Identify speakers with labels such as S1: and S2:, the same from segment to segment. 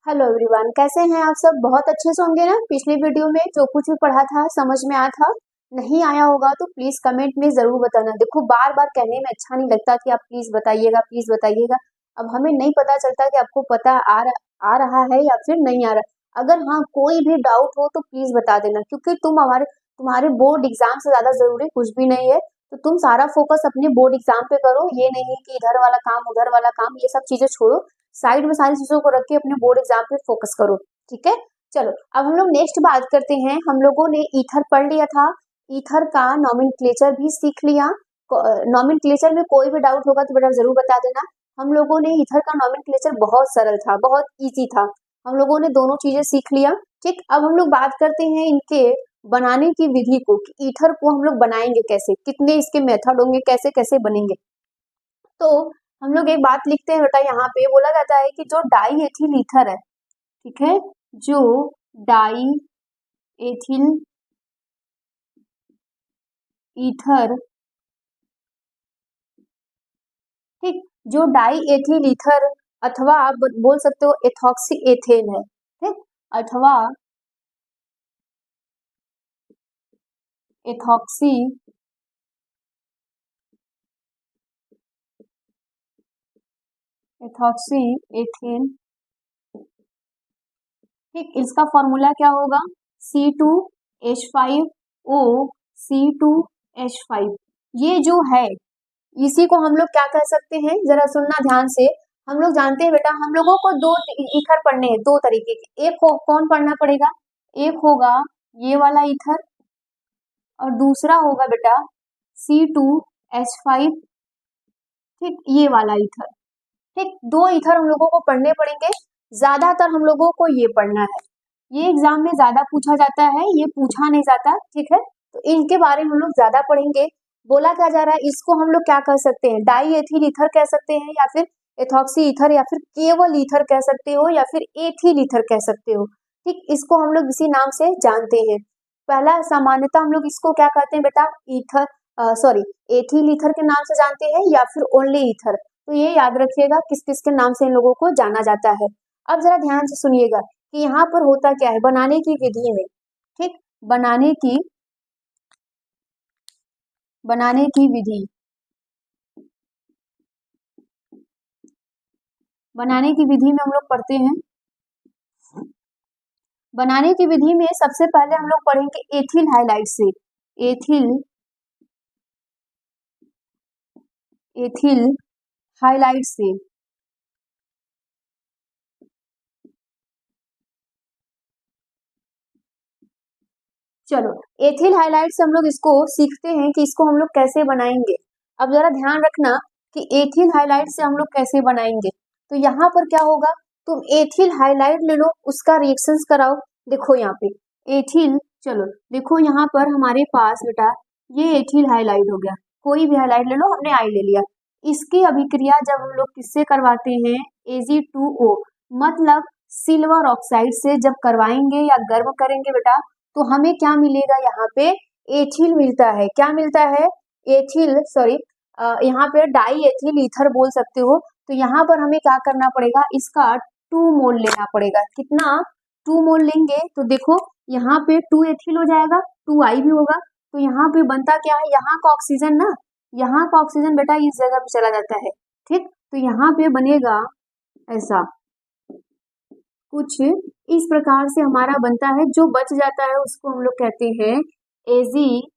S1: Hello everyone, कैसे हैं आप सब। बहुत अच्छे से होंगे ना। पिछले वीडियो में जो कुछ भी पढ़ा था समझ में आया था। नहीं आया होगा तो प्लीज कमेंट में जरूर बताना। देखो, बार बार कहने में अच्छा नहीं लगता कि आप प्लीज बताइएगा प्लीज बताइएगा। अब हमें नहीं पता चलता कि आपको पता आ रहा है या फिर नहीं आ रहा। अगर हाँ कोई भी डाउट हो तो प्लीज बता देना, क्योंकि तुम्हारे बोर्ड एग्जाम से ज्यादा जरूरी कुछ भी नहीं है। तो तुम सारा फोकस अपने बोर्ड एग्जाम पे करो। ये नहीं कि इधर वाला काम उधर वाला काम, ये सब चीजें छोड़ो। साइड में सारी चीजों को रख के अपने बोर्ड एग्जाम पे फोकस करो। ठीक है, चलो अब हम लोग नेक्स्ट बात करते हैं। हम लोगों ने ईथर पढ़ लिया था। ईथर का नॉमेनक्लेचर भी सीख लिया। नॉमेनक्लेचर में कोई भी डाउट होगा तो बेटा जरूर बता देना। हम लोगों ने ईथर का नॉमेनक्लेचर बहुत सरल था, बहुत इजी था। हम लोगों ने दोनों चीजें सीख लिया। ठीक, अब हम लोग बात करते हैं इनके बनाने की विधि को, कि ईथर को हम लोग बनाएंगे कैसे, कितने इसके मेथड होंगे, कैसे कैसे बनेंगे। तो हम लोग एक बात लिखते हैं बेटा, यहाँ पे बोला जाता है कि जो डाई एथिल ईथर है, ठीक है, जो डाई एथिल ईथर, ठीक, जो डाई एथिल ईथर अथवा आप बोल सकते हो एथॉक्सी एथेन है, ठीक, अथवा एथॉक्सी एथॉक्सी एथेन, ठीक, इसका फॉर्मूला क्या होगा, C2H5O C2H5। ये जो है इसी को हम लोग क्या कह सकते हैं, जरा सुनना ध्यान से। हम लोग जानते हैं बेटा, हम लोगों को दो ईथर पढ़ने हैं, दो तरीके के। एक को कौन पढ़ना पड़ेगा, एक होगा ये वाला ईथर और दूसरा होगा बेटा C2H5, ठीक, ये वाला ईथर। ठीक, दो ईथर हम लोगों को पढ़ने पड़ेंगे। ज्यादातर हम लोगों को ये पढ़ना है, ये एग्जाम में ज्यादा पूछा जाता है, ये पूछा नहीं जाता। ठीक है, तो इनके बारे में हम लोग ज्यादा पढ़ेंगे। बोला क्या जा रहा है, इसको हम लोग क्या कह सकते हैं, डाई एथिल ईथर कह सकते हैं, या फिर एथॉक्सी ईथर, या फिर केवल ईथर कह सकते हो, या फिर एथिल ईथर कह सकते हो। ठीक, इसको हम लोग इसी नाम से जानते हैं। पहला सामान्यतः हम लोग इसको क्या कहते हैं बेटा, ईथर, सॉरी, एथिल ईथर के नाम से जानते हैं, या फिर ओनली ईथर। तो ये याद रखिएगा किस किस के नाम से इन लोगों को जाना जाता है। अब जरा ध्यान से सुनिएगा कि यहाँ पर होता क्या है बनाने की विधि में। ठीक, बनाने की विधि, बनाने की विधि में हम लोग पढ़ते हैं। बनाने की विधि में सबसे पहले हम लोग पढ़ेंगे एथिल हाइलाइट से। एथिल एथिल हाइलाइट से, चलो एथिल हाइलाइट से हम लोग इसको सीखते हैं कि इसको हम लोग कैसे बनाएंगे। अब जरा ध्यान रखना कि एथिल हाइलाइट से हम लोग कैसे बनाएंगे। तो यहाँ पर क्या होगा, तुम एथिल हाइलाइट ले लो, उसका रिएक्शंस कराओ। देखो यहाँ पे एथिल, चलो देखो यहाँ पर हमारे पास बेटा ये एथिल हाइलाइट हो गया। कोई भी हाइलाइट ले लो, हमने आई ले लिया। इसकी अभिक्रिया जब हम लोग किससे करवाते हैं, Ag2O, मतलब सिल्वर ऑक्साइड से जब करवाएंगे या गर्म करेंगे बेटा, तो हमें क्या मिलेगा, यहाँ पे एथिल मिलता है। क्या मिलता है, एथिल, सॉरी, यहाँ पे डाई एथिल ईथर बोल सकते हो। तो यहाँ पर हमें क्या करना पड़ेगा, इसका 2 मोल लेना पड़ेगा। कितना, 2 मोल लेंगे तो देखो यहाँ पे 2 एथिल हो जाएगा, 2 आई भी होगा। तो यहाँ पे बनता क्या है, यहाँ का ऑक्सीजन ना, यहाँ का ऑक्सीजन बेटा इस जगह पे चला जाता है। ठीक, तो यहाँ पे बनेगा ऐसा कुछ इस प्रकार से हमारा बनता है। जो बच जाता है उसको हम लोग कहते हैं Ag2।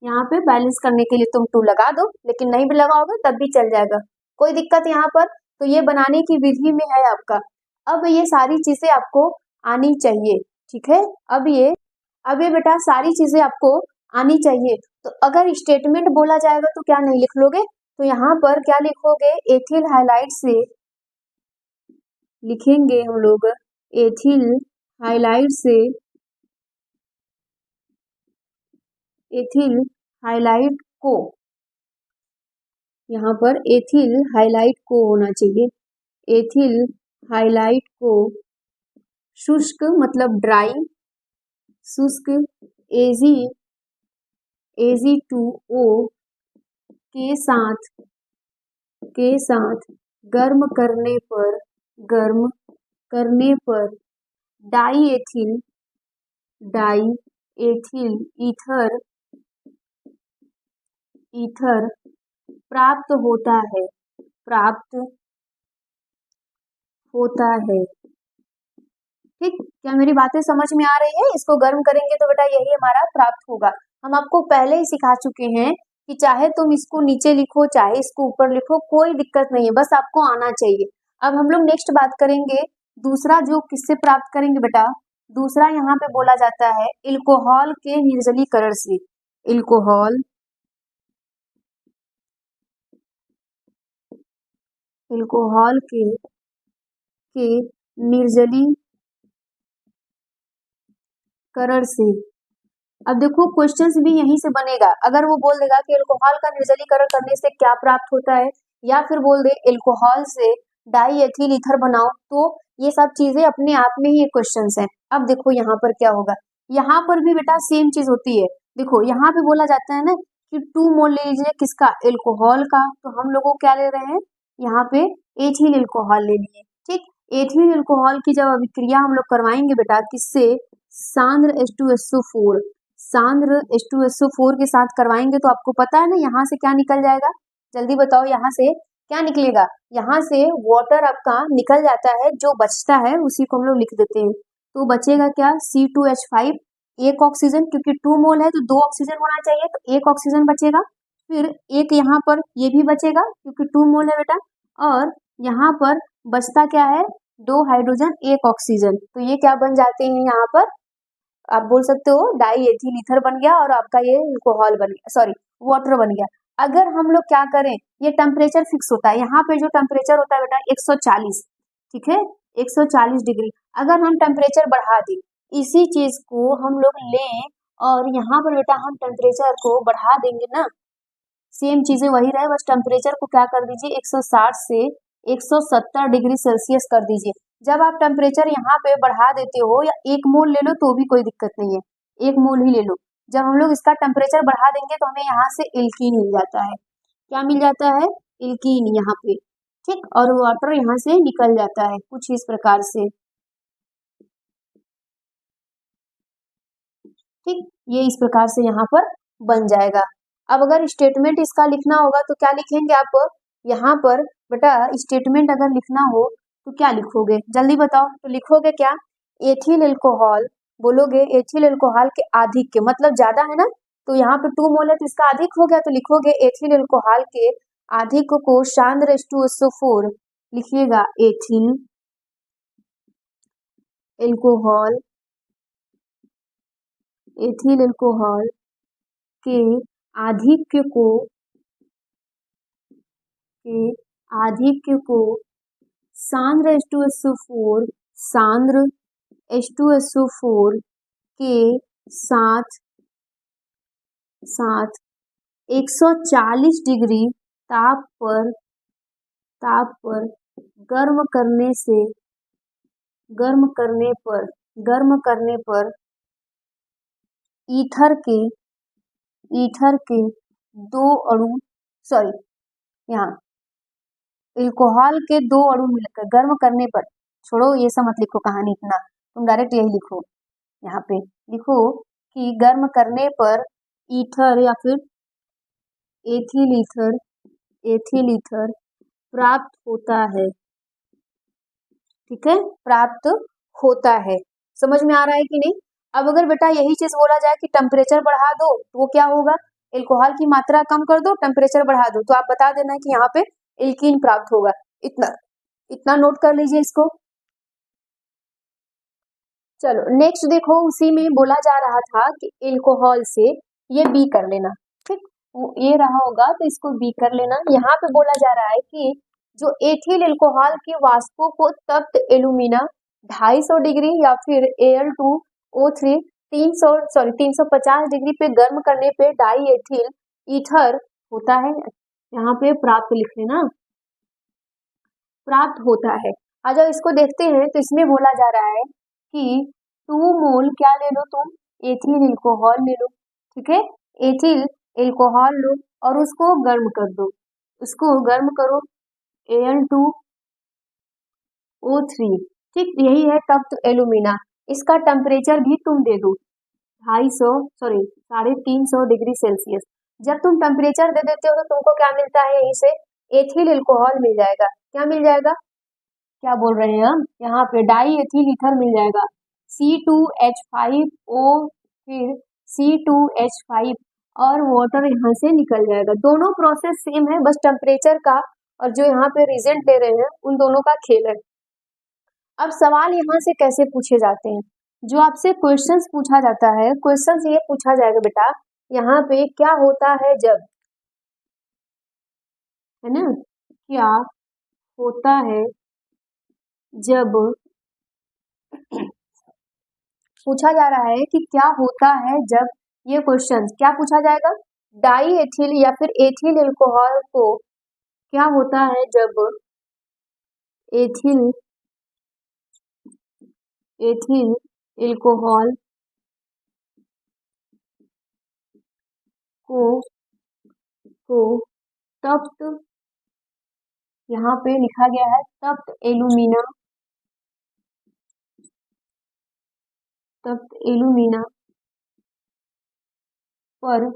S1: यहाँ पे बैलेंस करने के लिए तुम 2 लगा दो, लेकिन नहीं भी लगाओगे तब भी चल जाएगा, कोई दिक्कत यहाँ पर। तो ये बनाने की विधि में है आपका। अब ये सारी चीजें आपको आनी चाहिए। ठीक है, अब ये बेटा सारी चीजें आपको आनी चाहिए। तो अगर स्टेटमेंट बोला जाएगा तो क्या नहीं लिख लोगे, तो यहाँ पर क्या लिखोगे, एथिल हाइलाइट से लिखेंगे हम लोग, एथिल हाइलाइट से, एथिल हाइलाइट को, यहाँ पर एथिल हाइलाइट को होना चाहिए। एथिल हाइलाइट को शुष्क मतलब ड्राई, शुष्क Ag2O के साथ गर्म करने पर गर्म करने पर डाई एथिल ईथर प्राप्त होता है। ठीक, क्या मेरी बातें समझ में आ रही है? इसको गर्म करेंगे तो बेटा यही हमारा प्राप्त होगा। हम आपको पहले ही सिखा चुके हैं कि चाहे तुम इसको नीचे लिखो चाहे इसको ऊपर लिखो, कोई दिक्कत नहीं है, बस आपको आना चाहिए। अब हम लोग नेक्स्ट बात करेंगे दूसरा, जो किससे प्राप्त करेंगे बेटा। दूसरा यहाँ पे बोला जाता है इल्कोहॉल के निर्जलीकरण से। इल्कोहॉल के निर्जलीकरण से। अब देखो क्वेश्चंस भी यहीं से बनेगा। अगर वो बोल देगा कि अल्कोहल का निर्जलीकरण करने से क्या प्राप्त होता है, या फिर बोल दे अल्कोहल से डाई एथिल ईथर बनाओ, तो ये सब चीजें अपने आप में ही क्वेश्चंस हैं। अब देखो यहाँ पर क्या होगा, यहाँ पर भी बेटा सेम चीज होती है। देखो यहाँ पे बोला जाता है ना कि 2 मोल ले लीजिए किसका, अल्कोहल का, तो हम लोगों क्या ले रहे हैं यहाँ पे एथिल अल्कोहल ले लिए। ठीक, एथिल अल्कोहल की जब अभिक्रिया हम लोग करवाएंगे बेटा किससे, सांद्र H2SO4 के साथ करवाएंगे, तो आपको पता है ना यहाँ से क्या निकल जाएगा, जल्दी बताओ यहाँ से क्या निकलेगा। यहाँ से वाटर आपका निकल जाता है, जो बचता है उसी को हम लोग लिख देते हैं। तो बचेगा क्या, C2H5, एक ऑक्सीजन, क्योंकि 2 मोल है तो 2 ऑक्सीजन होना चाहिए, तो एक ऑक्सीजन बचेगा। फिर एक यहाँ पर ये भी बचेगा क्योंकि 2 मोल है बेटा, और यहाँ पर बचता क्या है, 2 हाइड्रोजन 1 ऑक्सीजन, तो ये क्या बन जाते हैं यहाँ पर, आप बोल सकते हो डाई एथिल ईथर बन गया और आपका ये अल्कोहल बन गया, सॉरी वाटर बन गया। अगर हम लोग क्या करें, ये टेम्परेचर फिक्स होता है, यहाँ पे जो टेम्परेचर होता है बेटा 140, ठीक है 140 डिग्री। अगर हम टेम्परेचर बढ़ा दें, इसी चीज को हम लोग लें और यहाँ पर बेटा हम टेम्परेचर को बढ़ा देंगे ना, सेम चीजें वही रहे, बस टेम्परेचर को क्या कर दीजिए 160 से 170 डिग्री सेल्सियस कर दीजिए। जब आप टेम्परेचर यहाँ पे बढ़ा देते हो, या 1 मोल ले लो तो भी कोई दिक्कत नहीं है, 1 मोल ही ले लो। जब हम लोग इसका टेम्परेचर बढ़ा देंगे तो हमें यहाँ से एल्कीन मिल जाता है। क्या मिल जाता है, एल्कीन यहाँ पे। ठीक, और वाटर यहाँ से निकल जाता है कुछ इस प्रकार से। ठीक, ये इस प्रकार से यहाँ पर बन जाएगा। अब अगर स्टेटमेंट इसका लिखना होगा तो क्या लिखेंगे आप, यहाँ पर बेटा स्टेटमेंट अगर लिखना हो तो क्या लिखोगे, जल्दी बताओ, तो लिखोगे क्या, एथिल अल्कोहल, बोलोगे एथिल अल्कोहल के आधिक्य, मतलब ज्यादा है ना, तो यहाँ पे 2 मोल है तो इसका अधिक हो गया, तो लिखोगे एथिल अल्कोहल के अधिक को सांद्र H2SO4, लिखिएगा एथिल अल्कोहल के आधिक्य को सांद्र H2SO4 के साथ 140 डिग्री ताप पर गर्म करने पर ईथर के 2 अणु, सॉरी यहाँ अल्कोहल के 2 अणु मिलकर गर्म करने पर, छोड़ो ये सब मत लिखो कहानी इतना, तुम डायरेक्ट यही लिखो, यहाँ पे लिखो कि गर्म करने पर ईथर या फिर एथिल ईथर प्राप्त होता है। ठीक है, प्राप्त होता है, समझ में आ रहा है कि नहीं। अब अगर बेटा यही चीज बोला जाए कि टेम्परेचर बढ़ा दो, तो वो क्या होगा, अल्कोहल की मात्रा कम कर दो, टेम्परेचर बढ़ा दो, तो आप बता देना कि यहाँ पे एल्कीन प्राप्त होगा। इतना नोट कर लीजिए इसको। चलो नेक्स्ट देखो, उसी में बोला जा रहा था कि अल्कोहल से, ये बी कर लेना, ठीक, ये रहा होगा तो इसको बी कर लेना। यहाँ पे बोला जा रहा है कि जो एथिल अल्कोहल के वाष्पों को तप्त एल्यूमिना 250 डिग्री या फिर Al2O3 350 डिग्री पे गर्म करने पे डाई एथिल ईथर होता है, यहाँ पे प्राप्त लिख लेना, प्राप्त होता है। आ जाओ इसको देखते हैं, तो इसमें बोला जा रहा है कि 2 मोल क्या ले लो तुम, एथिल अल्कोहल ले लो, ठीक है, एथिल अल्कोहल लो और उसको गर्म कर दो, उसको गर्म करो, Al2 O3। ठीक, यही है तप्त एल्यूमिना। इसका टेम्परेचर भी तुम दे दो 350 डिग्री सेल्सियस। जब तुम टेम्परेचर दे देते हो तो तुमको क्या मिलता है, यहीं से एथिल एल्कोहल मिल जाएगा। क्या मिल जाएगा, क्या बोल रहे हैं हम यहाँ पे, डाई एथिल ईथर मिल जाएगा। C2H5O फिर C2H5 और वाटर यहाँ से निकल जाएगा। दोनों प्रोसेस सेम है, बस टेम्परेचर का और जो यहाँ पे रिजल्ट दे रहे हैं उन दोनों का खेल है। अब सवाल यहाँ से कैसे पूछे जाते हैं, जो आपसे क्वेश्चंस पूछा जाता है, क्वेश्चंस ये पूछा जाएगा बेटा यहाँ पे, क्या होता है जब, है ना, क्या होता है जब, पूछा जा रहा है कि क्या होता है जब, ये क्वेश्चन क्या पूछा जाएगा, डाई एथिल या फिर एथिल एल्कोहल को, क्या होता है जब एथिल एथिल एल्कोहल को तप्त, यहाँ पे लिखा गया है तप्त एल्यूमिना, तप्त एल्यूमिना पर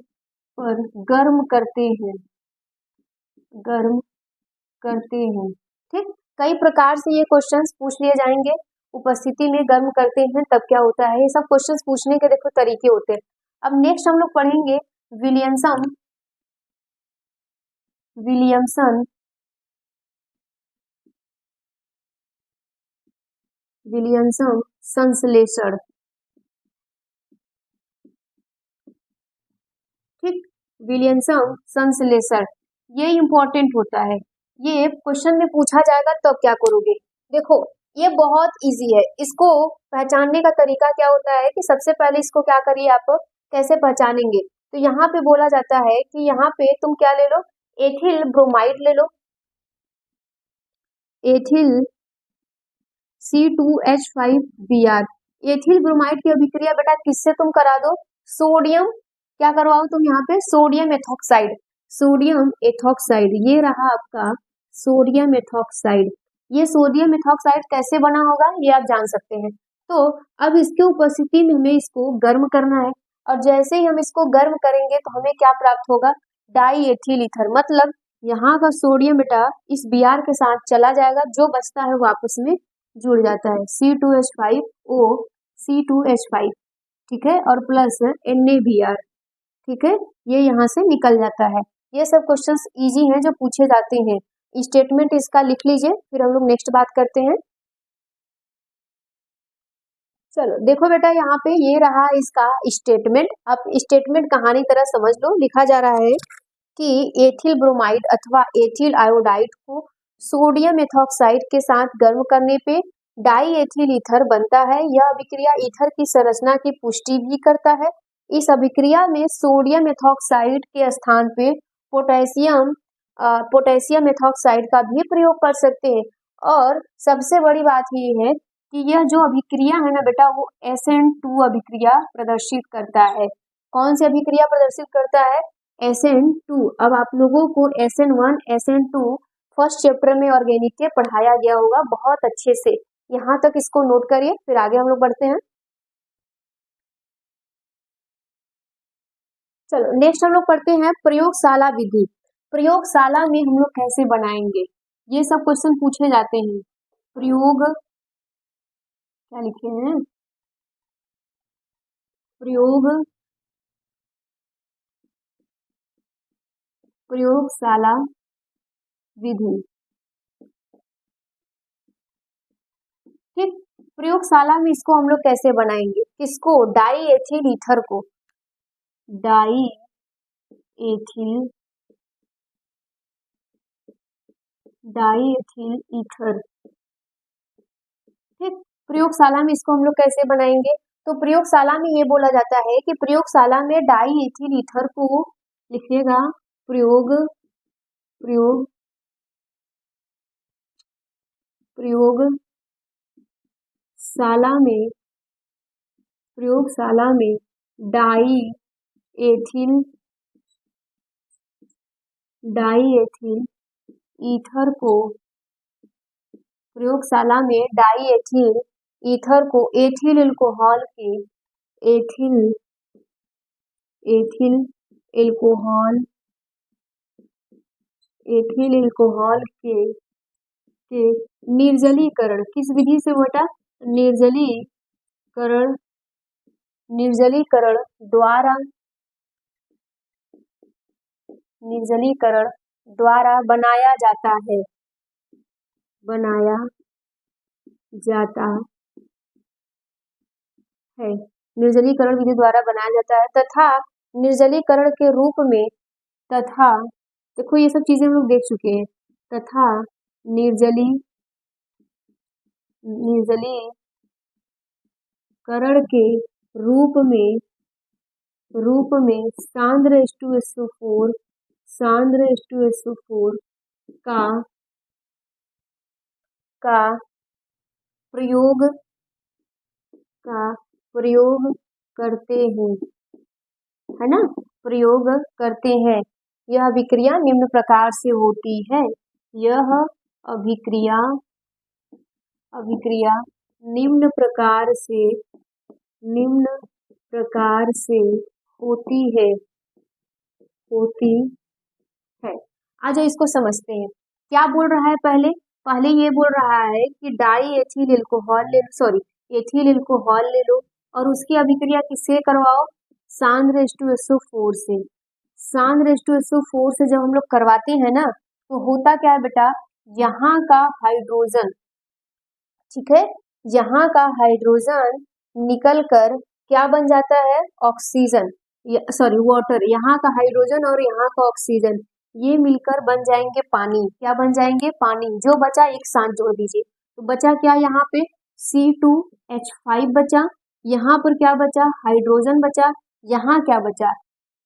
S1: गर्म करते हैं, गर्म करते हैं। ठीक, कई प्रकार से ये क्वेश्चंस पूछ लिए जाएंगे। उपस्थिति में गर्म करते हैं तब क्या होता है, ये सब क्वेश्चंस पूछने के देखो तरीके होते हैं। अब नेक्स्ट हम लोग पढ़ेंगे विलियमसन विलियमसन विलियमसन संश्लेषण। ठीक, विलियमसन संश्लेषण ये इंपॉर्टेंट होता है, ये क्वेश्चन में पूछा जाएगा तब क्या करोगे। देखो ये बहुत इजी है, इसको पहचानने का तरीका क्या होता है कि सबसे पहले इसको क्या करिए आप, कैसे पहचानेंगे, तो यहाँ पे बोला जाता है कि यहाँ पे तुम क्या ले लो, एथिल ब्रोमाइड ले लो, एथिल C2H5Br। एथिल ब्रोमाइड की अभिक्रिया बेटा किससे तुम करा दो, सोडियम, क्या करवाओ तुम यहाँ पे, सोडियम एथॉक्साइड, सोडियम एथॉक्साइड, ये रहा आपका सोडियम एथॉक्साइड। ये सोडियम एथॉक्साइड कैसे बना होगा ये आप जान सकते हैं। तो अब इसके उपस्थिति में हमें इसको गर्म करना है, और जैसे ही हम इसको गर्म करेंगे तो हमें क्या प्राप्त होगा, डाई एथिल ईथर, मतलब यहाँ का सोडियम बेटा इस Br के साथ चला जाएगा, जो बचता है वो आपस में जुड़ जाता है, C2H5O C2H5, ठीक है, और प्लस NaBr, ठीक है, ये यहाँ से निकल जाता है। ये सब क्वेश्चंस इजी हैं जो पूछे जाते हैं। स्टेटमेंट इसका लिख लीजिए, फिर हम लोग नेक्स्ट बात करते हैं। चलो देखो बेटा यहाँ पे ये रहा इसका स्टेटमेंट। अब स्टेटमेंट कहानी तरह समझ लो, लिखा जा रहा है कि एथिल ब्रोमाइड अथवा एथिल आयोडाइड को सोडियम एथॉक्साइड के साथ गर्म करने पे डाई एथिल ईथर बनता है। यह अभिक्रिया ईथर की संरचना की पुष्टि भी करता है। इस अभिक्रिया में सोडियम एथॉक्साइड के स्थान पे पोटेशियम एथॉक्साइड का भी प्रयोग कर सकते हैं। और सबसे बड़ी बात ये है कि यह जो अभिक्रिया है ना बेटा, वो SN2 अभिक्रिया प्रदर्शित करता है। कौन सी अभिक्रिया प्रदर्शित करता है, SN2। अब आप लोगों को SN1 SN2 फर्स्ट चैप्टर में ऑर्गेनिक के पढ़ाया गया होगा बहुत अच्छे से, यहाँ तक इसको नोट करिए, फिर आगे हम लोग बढ़ते हैं। चलो नेक्स्ट हम लोग पढ़ते हैं प्रयोगशाला विधि। प्रयोगशाला में हम लोग कैसे बनाएंगे, ये सब क्वेश्चन पूछे जाते हैं। प्रयोग, क्या लिखे हैं, प्रयोगशाला विधि। ठीक, प्रयोगशाला में इसको हम लोग कैसे बनाएंगे, किसको, डाई एथिल ईथर को, डाई एथिल ईथर। ठीक, प्रयोगशाला में इसको हम लोग कैसे बनाएंगे, तो प्रयोगशाला में ये बोला जाता है कि प्रयोगशाला में डाई एथिल ईथर को लिखिएगा प्रयोग प्रयोग प्रयोगशाला में डाई एथिल ईथर को प्रयोगशाला में डाई एथिल ईथर को एथिल एल्कोहल के ethyl ethyl alcohol ethyl alcohol के निर्जलीकरण किस विधि से बेटा? निर्जलीकरण द्वारा बनाया जाता है निर्जलीकरण विधि द्वारा बनाया जाता है तथा निर्जलीकरण के रूप में देखो ये सब चीजें हम लोग देख चुके हैं। तथा निर्जलीकरण के रूप में सांद्र H2SO4 का प्रयोग करते हैं, है ना, प्रयोग करते हैं। यह अभिक्रिया निम्न प्रकार से होती है। यह अभिक्रिया निम्न प्रकार से होती है। आ जाओ इसको समझते हैं। क्या बोल रहा है? पहले ये बोल रहा है कि डाई एथिल एल्कोहल ले लो और उसकी अभिक्रिया किससे करवाओ? सांद्र H2SO4 से। सांद्र H2SO4 से जब हम लोग करवाते हैं ना तो होता क्या है बेटा? यहाँ का हाइड्रोजन, ठीक है, यहाँ का हाइड्रोजन निकल कर क्या बन जाता है? Oxygen, water. यहाँ का हाइड्रोजन और यहाँ का ऑक्सीजन ये मिलकर बन जाएंगे पानी। क्या बन जाएंगे? पानी। जो बचा एक साथ जोड़ दीजिए तो बचा क्या? यहाँ पे C2H5 बचा, यहाँ पर क्या बचा? हाइड्रोजन बचा, यहाँ क्या बचा?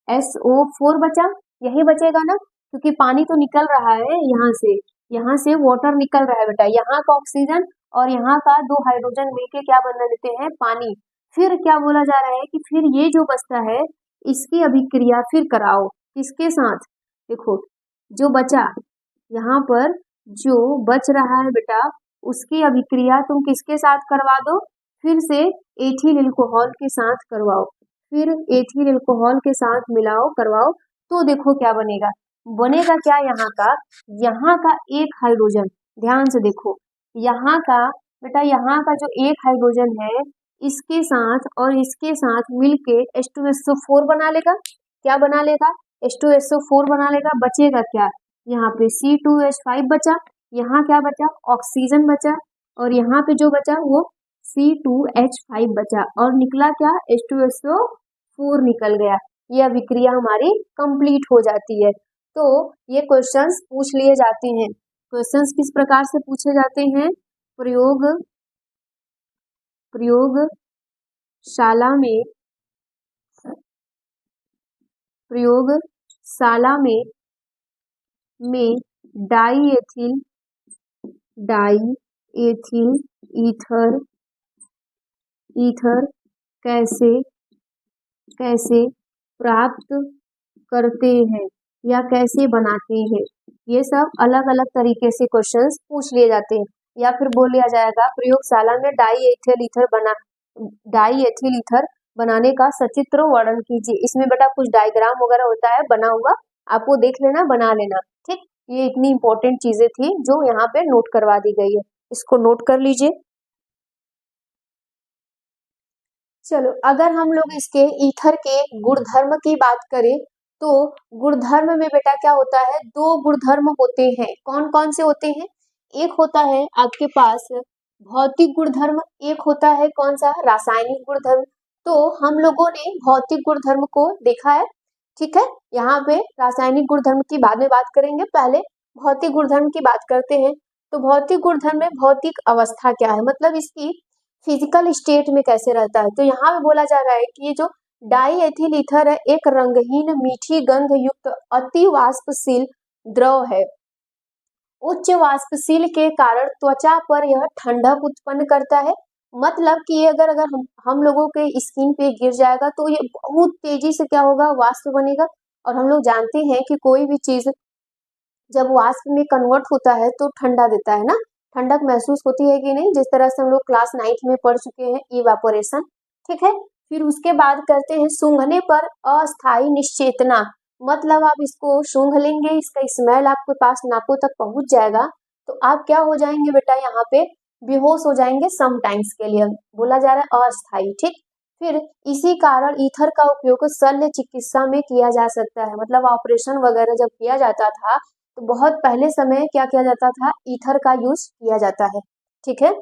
S1: SO4 बचा। यही बचेगा ना, क्योंकि पानी तो निकल रहा है यहाँ से वाटर निकल रहा है बेटा। यहाँ का ऑक्सीजन और यहाँ का दो हाइड्रोजन मिलके क्या बना देते हैं? पानी। फिर क्या बोला जा रहा है कि फिर ये जो बचता है इसकी अभिक्रिया फिर कराओ। किसके साथ? देखो जो बचा, यहाँ पर जो बच रहा है बेटा उसकी अभिक्रिया तुम किसके साथ करवा दो? फिर से एथिल एल्कोहल के साथ करवाओ। फिर एथिल एल्कोहल के साथ मिलाओ, करवाओ तो देखो क्या बनेगा। बनेगा क्या? यहाँ का एक हाइड्रोजन, ध्यान से देखो, यहाँ का बेटा, यहाँ का जो एक हाइड्रोजन है इसके साथ और इसके साथ मिलके H2SO4 बना लेगा। क्या बना लेगा? H2SO4 बना लेगा। बचेगा क्या? यहाँ पे C2H5 बचा, यहाँ क्या बचा? ऑक्सीजन बचा, और यहाँ पे जो बचा वो C2H5 बचा, और निकला क्या? H2SO4 निकल गया। यह अभिक्रिया हमारी कंप्लीट हो जाती है। तो ये क्वेश्चंस पूछ लिए जाते हैं। क्वेश्चंस किस प्रकार से पूछे जाते हैं? प्रयोगशाला में डाई एथिल ईथर कैसे प्राप्त करते हैं या कैसे बनाते हैं, ये सब अलग अलग तरीके से क्वेश्चंस पूछ लिए जाते हैं। या फिर बोल लिया जाएगा प्रयोगशाला में डाई एथिल ईथर बनाने का सचित्र वर्णन कीजिए। इसमें बेटा कुछ डायग्राम वगैरह होता है बना हुआ, आपको देख लेना, बना लेना, ठीक। ये इतनी इंपॉर्टेंट चीजें थी जो यहाँ पे नोट करवा दी गई है, इसको नोट कर लीजिए। चलो अगर हम लोग इसके ईथर के गुणधर्म की बात करें तो गुणधर्म में बेटा क्या होता है? दो गुणधर्म होते हैं। कौन कौन से होते हैं? एक होता है आपके पास भौतिक गुणधर्म, एक होता है कौन सा? रासायनिक गुणधर्म। तो हम लोगों ने भौतिक गुणधर्म को देखा है, ठीक है। यहाँ पे रासायनिक गुणधर्म की बाद में बात करेंगे, पहले भौतिक गुणधर्म की बात करते हैं। तो भौतिक गुणधर्म में भौतिक अवस्था क्या है, मतलब इसकी फिजिकल स्टेट में कैसे रहता है। तो यहाँ पे बोला जा रहा है कि ये जो डाई एथिल ईथर है एक रंगहीन मीठी गंध युक्त अति वाष्पशील द्रव है। उच्च वाष्पशील के कारण त्वचा पर यह ठंडक उत्पन्न करता है। मतलब कि अगर हम लोगों के स्किन पे गिर जाएगा तो ये बहुत तेजी से क्या होगा? वाष्प बनेगा। और हम लोग जानते हैं कि कोई भी चीज जब वाष्प में कन्वर्ट होता है तो ठंडा देता है ना, ठंडक महसूस होती है कि नहीं, जिस तरह से हम लोग क्लास 9th में पढ़ चुके हैं इवापोरेशन। ठीक है, फिर उसके बाद करते हैं सूंघने पर अस्थायी निश्चेतना। मतलब आप इसको सूंघ लेंगे, इसका स्मेल आपके पास नाकों तक पहुंच जाएगा, तो आप क्या हो जाएंगे बेटा, यहाँ पे बेहोश हो जाएंगे सम टाइम्स के लिए। बोला जा रहा है अस्थायी। ठीक, फिर इसी कारण ईथर का उपयोग शल्य चिकित्सा में किया जा सकता है। मतलब ऑपरेशन वगैरह जब किया जाता था तो बहुत पहले समय क्या किया जाता था, ईथर का यूज किया जाता है। ठीक है,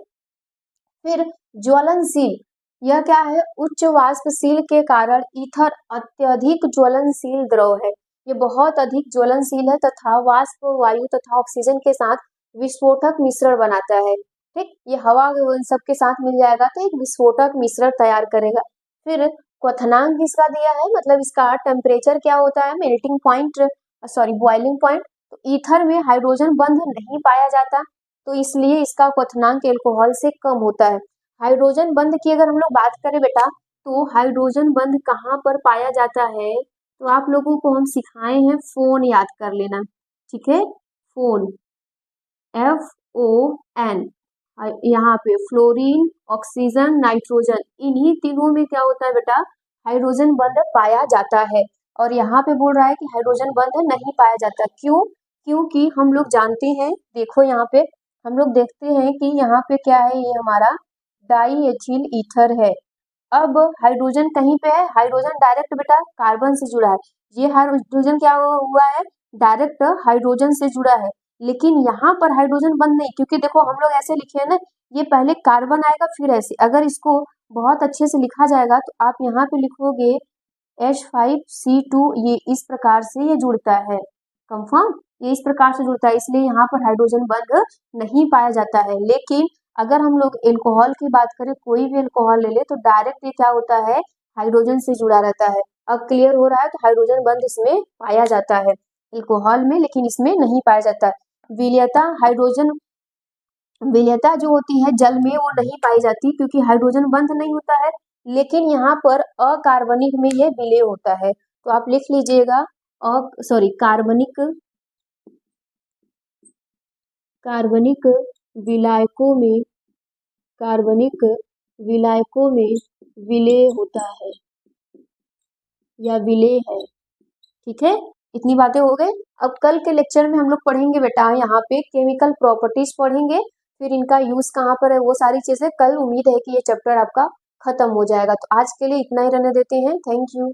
S1: फिर ज्वलनशील, यह क्या है, उच्च वाष्पशील के कारण ईथर अत्यधिक ज्वलनशील द्रव है। ये बहुत अधिक ज्वलनशील है तथा वाष्प, वायु तथा ऑक्सीजन के साथ विस्फोटक मिश्रण बनाता है। ठीक, ये हवा सबके साथ मिल जाएगा तो एक विस्फोटक मिश्रण तैयार करेगा। फिर क्वथनांक इसका दिया है, मतलब इसका टेम्परेचर क्या होता है, melting point, sorry boiling point. तो ईथर में हाइड्रोजन बंध नहीं पाया जाता, तो इसलिए इसका क्वथनांक एल्कोहल से कम होता है। हाइड्रोजन बंध की अगर हम लोग बात करें बेटा, तो हाइड्रोजन बंध कहाँ पर पाया जाता है, तो आप लोगों को हम सिखाए हैं फोन याद कर लेना। ठीक है, फोन, FON, यहाँ पे फ्लोरीन, ऑक्सीजन, नाइट्रोजन, इन्हीं तीनों में क्या होता है बेटा, हाइड्रोजन बंध पाया जाता है। और यहाँ पे बोल रहा है कि हाइड्रोजन बंध नहीं पाया जाता, क्यों? क्योंकि हम लोग जानते हैं, देखो यहाँ पे हम लोग देखते हैं कि यहाँ पे क्या है, ये हमारा डाई एथिल ईथर है। अब हाइड्रोजन कहीं पे है, हाइड्रोजन डायरेक्ट बेटा कार्बन से जुड़ा है। ये हाइड्रोजन क्या हुआ है, डायरेक्ट हाइड्रोजन से जुड़ा है। लेकिन यहाँ पर हाइड्रोजन बंद नहीं, क्योंकि देखो हम लोग ऐसे लिखे हैं ना, ये पहले कार्बन आएगा फिर ऐसे। अगर इसको बहुत अच्छे से लिखा जाएगा तो आप यहाँ पे लिखोगे H5C2, ये इस प्रकार से ये जुड़ता है। कंफर्म, ये इस प्रकार से जुड़ता है, इसलिए यहाँ पर हाइड्रोजन बंध नहीं पाया जाता है। लेकिन अगर हम लोग एल्कोहल की बात करें, कोई भी एल्कोहल ले ले, तो डायरेक्ट ये क्या होता है, हाइड्रोजन से जुड़ा रहता है। अब क्लियर हो रहा है, तो हाइड्रोजन बंध इसमें पाया जाता है एल्कोहल में, लेकिन इसमें नहीं पाया जाता है। विलयता, हाइड्रोजन विलयता जो होती है जल में वो नहीं पाई जाती, क्योंकि हाइड्रोजन बंध नहीं होता है। लेकिन यहाँ पर अकार्बनिक में ये विलय होता है, तो आप लिख लीजिएगा कार्बनिक, कार्बनिक विलायकों में, कार्बनिक विलायकों में विलय होता है या विलय है। ठीक है, इतनी बातें हो गई। अब कल के लेक्चर में हम लोग पढ़ेंगे बेटा, यहाँ पे केमिकल प्रॉपर्टीज पढ़ेंगे, फिर इनका यूज कहाँ पर है, वो सारी चीजें कल। उम्मीद है कि ये चैप्टर आपका खत्म हो जाएगा। तो आज के लिए इतना ही रहने देते हैं। Thank you.